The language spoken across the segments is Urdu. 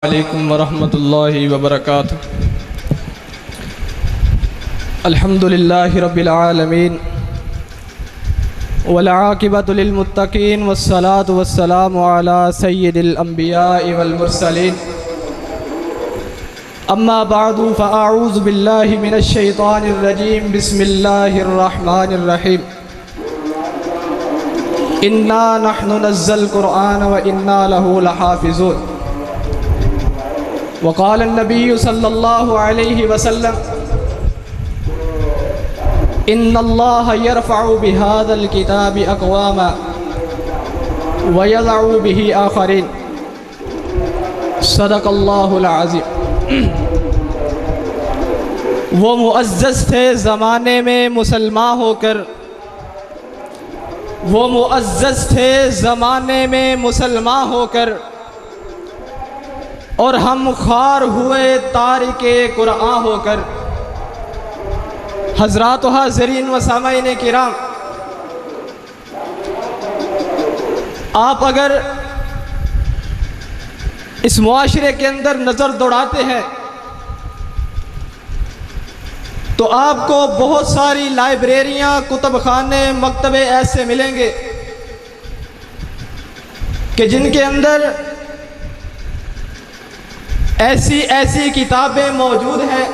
علیکم ورحمۃ اللہ وبرکاتہ۔ الحمد للہ رب العالمین والعاقبۃ للمتقین والصلاة والسلام علی سید الانبیاء والمرسلین، اما بعد فاعوذ باللہ من الشیطان الرجیم، بسم اللہ الرحمن الرحیم۔ انا نحن نزلنا القرآن وانا له لحافظون۔ وقال النبی صلی اللہ علیہ وسلم ان اللہ یرفع بهذا الکتاب اقواما ویضع به آخرین، صدق اللہ العظیم۔ وہ معزز تھے زمانے میں مسلمان ہو کر، وہ معزز تھے زمانے میں مسلمان ہو کر، اور ہم خوار ہوئے تارک قرآن ہو کر۔ حضرات و حاضرین و سامعین کرام، آپ اگر اس معاشرے کے اندر نظر دوڑاتے ہیں تو آپ کو بہت ساری لائبریریاں، کتب خانے، مکتبے ایسے ملیں گے کہ جن کے اندر ایسی کتابیں موجود ہیں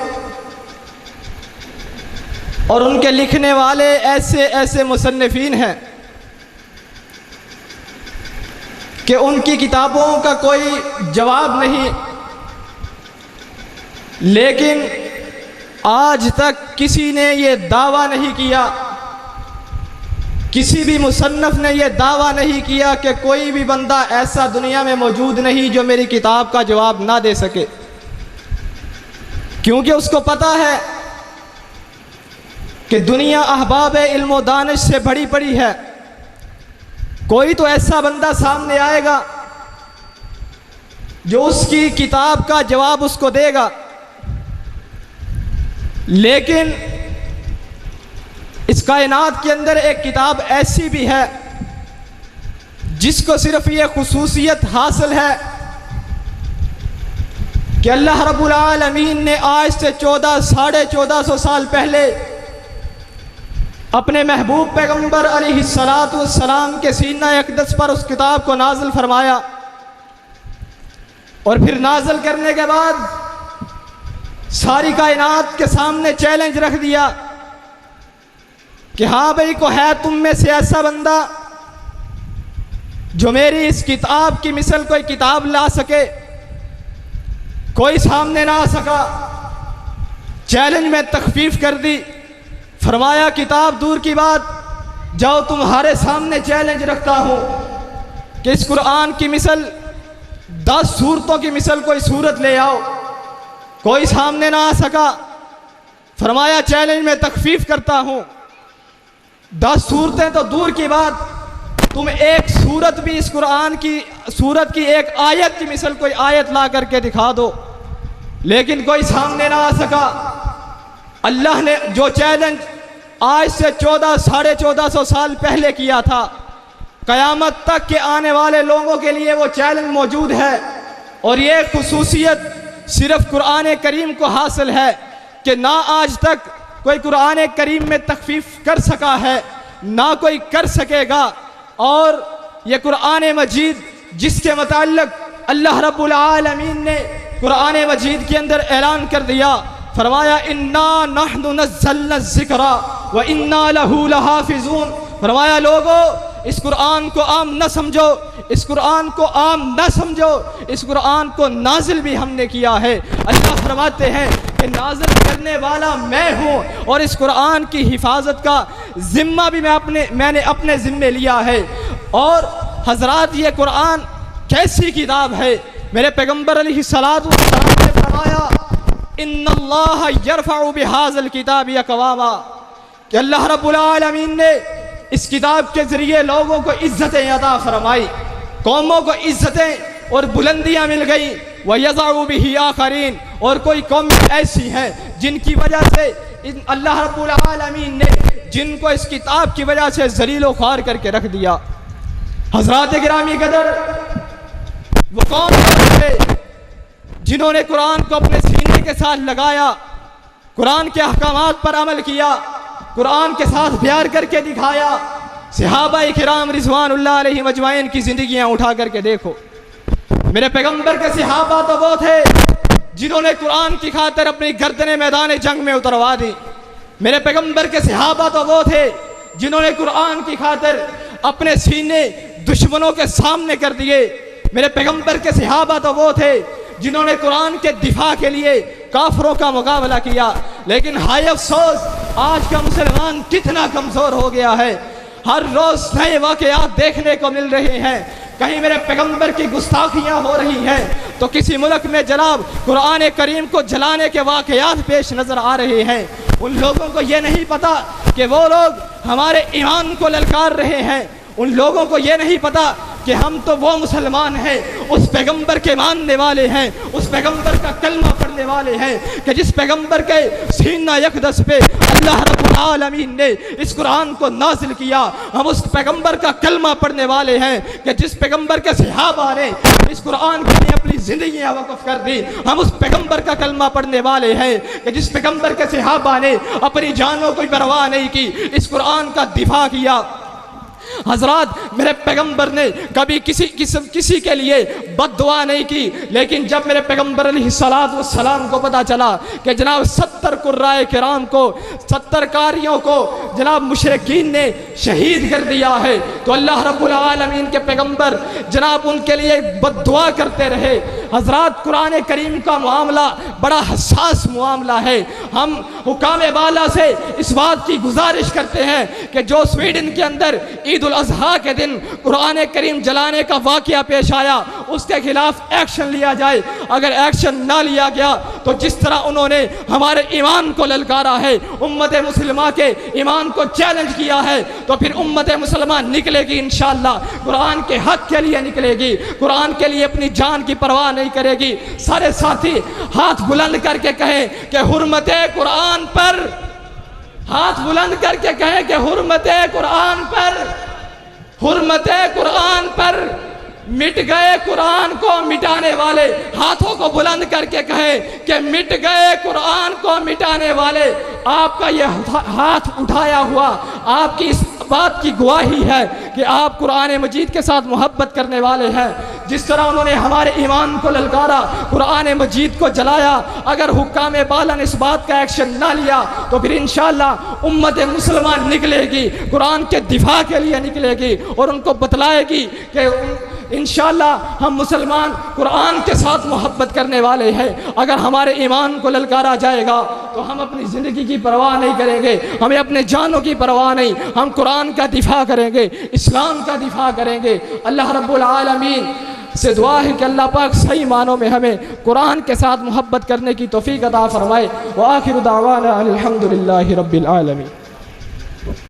اور ان کے لکھنے والے ایسے مصنفین ہیں کہ ان کی کتابوں کا کوئی جواب نہیں، لیکن آج تک کسی نے یہ دعویٰ نہیں کیا، کسی بھی مصنف نے یہ دعویٰ نہیں کیا کہ کوئی بھی بندہ ایسا دنیا میں موجود نہیں جو میری کتاب کا جواب نہ دے سکے، کیونکہ اس کو پتہ ہے کہ دنیا احباب علم و دانش سے بڑی پڑی ہے۔ کوئی تو ایسا بندہ سامنے آئے گا جو اس کی کتاب کا جواب اس کو دے گا، لیکن اس کائنات کے اندر ایک کتاب ایسی بھی ہے جس کو صرف یہ خصوصیت حاصل ہے کہ اللہ رب العالمین نے آج سے 1400 سال پہلے اپنے محبوب پیغمبر علیہ السلام کے سینہ اقدس پر اس کتاب کو نازل فرمایا، اور پھر نازل کرنے کے بعد ساری کائنات کے سامنے چیلنج رکھ دیا کہ ہاں بھئی، کو ہے تم میں سے ایسا بندہ جو میری اس کتاب کی مثل کوئی کتاب لا سکے؟ کوئی سامنے نہ آ سکا۔ چیلنج میں تخفیف کر دی، فرمایا کتاب دور کی بات، جاؤ تمہارے سامنے چیلنج رکھتا ہوں کہ اس قرآن کی مثل 10 سورتوں کی مثل کوئی سورت لے آؤ۔ کوئی سامنے نہ آ سکا، فرمایا چیلنج میں تخفیف کرتا ہوں، 10 سورتیں تو دور کی بات، تم ایک سورت بھی اس قرآن کی سورت کی ایک آیت کی مثل کوئی آیت لا کر کے دکھا دو۔ لیکن کوئی سامنے نہ آ سکا۔ اللہ نے جو چیلنج آج سے 1400 سال پہلے کیا تھا، قیامت تک کے آنے والے لوگوں کے لیے وہ چیلنج موجود ہے، اور یہ خصوصیت صرف قرآن کریم کو حاصل ہے کہ نہ آج تک کوئی قرآن کریم میں تخفیف کر سکا ہے، نہ کوئی کر سکے گا۔ اور یہ قرآن مجید جس کے متعلق اللہ رب العالمین نے قرآن مجید کے اندر اعلان کر دیا، فرمایا انا نحن نزلنا الذکر وانا لہ لحافظون۔ فرمایا لوگو، اس قرآن کو عام نہ سمجھو، اس قرآن کو عام نہ سمجھو، اس قرآن کو نازل بھی ہم نے کیا ہے۔ اللہ فرماتے ہیں کہ نازل کرنے والا میں ہوں، اور اس قرآن کی حفاظت کا ذمہ بھی میں نے اپنے ذمے لیا ہے۔ اور حضرات، یہ قرآن کیسی کتاب ہے؟ میرے پیغمبر علیہ السلام نے فرمایا ان اللہ یرفع بہذا الکتاب اقواما، کہ اللہ رب العالمین نے اس کتاب کے ذریعے لوگوں کو عزتیں عطا فرمائی، قوموں کو عزتیں اور بلندیاں مل گئی۔ وَيَضَعُ بِهِ آخَرِينَ، اور کوئی قوم ایسی ہیں جن کی وجہ سے اللہ رب العالمین نے جن کو اس کتاب کی وجہ سے ذلیل و خوار کر کے رکھ دیا۔ حضرات گرامی قدر، وہ کون تھے؟ جنہوں نے قرآن کو اپنے سینے کے ساتھ لگایا، قرآن کے احکامات پر عمل کیا، قرآن کے ساتھ پیار کر کے دکھایا۔ صحابہ کرام رضوان اللہ علیہم اجمعین کی زندگیاں اٹھا کر کے دیکھو، میرے پیغمبر کے صحابہ تو وہ تھے جنہوں نے قرآن کی خاطر اپنی گردنیں میدان جنگ میں اتروا دی۔ میرے پیغمبر کے صحابہ تو وہ تھے جنہوں نے قرآن کی خاطر اپنے سینے دشمنوں کے سامنے کر دیے۔ میرے پیغمبر کے صحابہ تو وہ تھے جنہوں نے قرآن کے دفاع کے لیے کافروں کا مقابلہ کیا۔ لیکن ہائے افسوس، آج کا مسلمان کتنا کمزور ہو گیا ہے۔ ہر روز نئے واقعات دیکھنے کو مل رہے ہیں، کہیں میرے پیغمبر کی گستاخیاں ہو رہی ہیں تو کسی ملک میں جناب قرآن کریم کو جلانے کے واقعات پیش نظر آ رہے ہیں۔ ان لوگوں کو یہ نہیں پتا کہ وہ لوگ ہمارے ایمان کو للکار رہے ہیں، ان لوگوں کو یہ نہیں پتا کہ ہم تو وہ مسلمان ہیں، اس پیغمبر کے ماننے والے ہیں، اس پیغمبر کا کلمہ پڑھنے والے ہیں کہ جس پیغمبر کے سینہ اقدس پہ اللہ رب العالمین نے اس قرآن کو نازل کیا۔ ہم اس پیغمبر کا کلمہ پڑھنے والے ہیں کہ جس پیغمبر کے صحابہ نے اس قرآن کے لیے اپنی زندگیاں وقف کر دی۔ ہم اس پیغمبر کا کلمہ پڑھنے والے ہیں کہ جس پیغمبر کے صحابہ نے اپنی جانوں کو پرواہ نہیں کی، اس قرآن کا دفاع کیا۔ حضرات، میرے پیغمبر نے کبھی کسی کے لیے بد دعا نہیں کی، لیکن جب میرے پیغمبر علیہ السلام کو پتا چلا کہ جناب 70 قرائے کرام کو، 70 قاریوں کو جناب مشرکین نے شہید کر دیا ہے، تو اللہ رب العالمین کے پیغمبر جناب ان کے لیے بد دعا کرتے رہے۔ حضرات، قرآن کریم کا معاملہ بڑا حساس معاملہ ہے۔ ہم حکام بالا سے اس بات کی گزارش کرتے ہیں کہ جو سویڈن کے اندر عید الاضحیٰ کے دن قرآن کریم جلانے کا واقعہ پیش آیا، اس کے خلاف ایکشن لیا جائے۔ اگر ایکشن نہ لیا گیا تو جس طرح انہوں نے ہمارے ایمان کو للکارا ہے، امت مسلمہ کے ایمان کو چیلنج کیا ہے، تو پھر امت مسلمہ نکلے گی انشاءاللہ، قرآن کے حق کے لیے نکلے گی، قرآن کے لیے اپنی جان کی پرواہ نہیں کرے گی۔ سارے ساتھی ہاتھ بلند کر کے کہیں کہ حرمت قرآن پر، ہاتھ بلند کر کے کہیں کہ حرمت قرآن پر، حرمت قرآن پر۔ مٹ گئے قرآن کو مٹانے والے، ہاتھوں کو بلند کر کے کہیں کہ مٹ گئے قرآن کو مٹانے والے۔ آپ کا یہ ہاتھ اٹھایا ہوا آپ کی اس بات کی گواہی ہے کہ آپ قرآن مجید کے ساتھ محبت کرنے والے ہیں۔ جس طرح انہوں نے ہمارے ایمان کو للکارا، قرآن مجید کو جلایا، اگر حکام بالا نے اس بات کا ایکشن نہ لیا تو پھر انشاءاللہ امت مسلمان نکلے گی، قرآن کے دفاع کے لیے نکلے گی اور ان کو بتلائے گی کہ انشاءاللہ ہم مسلمان قرآن کے ساتھ محبت کرنے والے ہیں۔ اگر ہمارے ایمان کو للکارا جائے گا تو ہم اپنی زندگی کی پرواہ نہیں کریں گے، ہمیں اپنے جانوں کی پرواہ نہیں، ہم قرآن کا دفاع کریں گے، اسلام کا دفاع کریں گے۔ اللہ رب العالمین سے دعا ہے کہ اللہ پاک صحیح معنوں میں ہمیں قرآن کے ساتھ محبت کرنے کی توفیق عطا فرمائے۔ وآخر دعوانا الحمدللہ رب العالمین۔